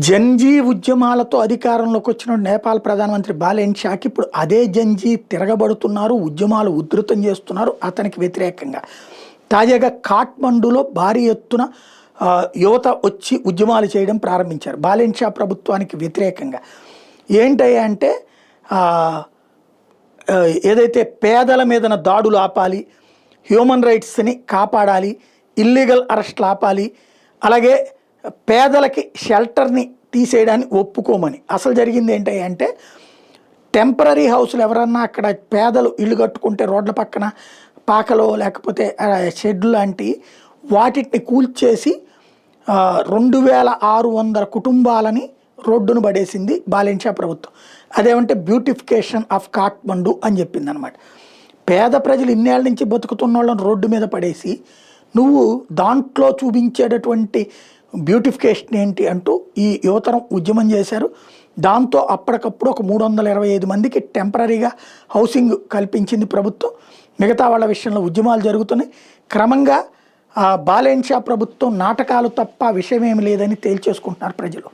జంజీ ఉద్యమాలతో అధికారంలోకి వచ్చిన నేపాల్ ప్రధానమంత్రి బాలెన్ షాకి ఇప్పుడు అదే జంజీ తిరగబడుతున్నారు, ఉద్యమాలు ఉధృతం చేస్తున్నారు అతనికి వ్యతిరేకంగా. తాజాగా కాఠ్మండూలో భారీ ఎత్తున యువత వచ్చి ఉద్యమాలు చేయడం ప్రారంభించారు బాలెన్ షా ప్రభుత్వానికి వ్యతిరేకంగా. ఏంటయ్యా అంటే ఏదైతే పేదల మీదన దాడులు ఆపాలి, హ్యూమన్ రైట్స్ని కాపాడాలి, ఇల్లీగల్ అరెస్ట్లు ఆపాలి, అలాగే పేదలకి షెల్టర్ని తీసేయడాన్ని ఒప్పుకోమని. అసలు జరిగింది ఏంటి అంటే టెంపరీ హౌస్లు ఎవరన్నా అక్కడ పేదలు ఇల్లు కట్టుకుంటే రోడ్ల పక్కన పాకలో లేకపోతే షెడ్ లాంటి వాటిని కూల్చేసి 2600 కుటుంబాలని రోడ్డును పడేసింది బాలెన్ షా ప్రభుత్వం. అదేమంటే బ్యూటిఫికేషన్ ఆఫ్ కాఠ్మండు అని చెప్పింది అనమాట. పేద ప్రజలు ఇన్నేళ్ళ నుంచి బతుకుతున్న వాళ్ళని రోడ్డు మీద పడేసి నువ్వు దాంట్లో చూపించేటటువంటి బ్యూటిఫికేషన్ ఏంటి అంటూ ఈ యువతరం ఉద్యమం చేశారు. దాంతో అప్పటికప్పుడు ఒక 325 మందికి టెంపరీగా హౌసింగ్ కల్పించింది ప్రభుత్వం. మిగతా వాళ్ళ విషయంలో ఉద్యమాలు జరుగుతున్నాయి. క్రమంగా బాలెన్ షా ప్రభుత్వం నాటకాలు తప్ప విషయం ఏమి లేదని తేల్చేసుకుంటున్నారు ప్రజలు.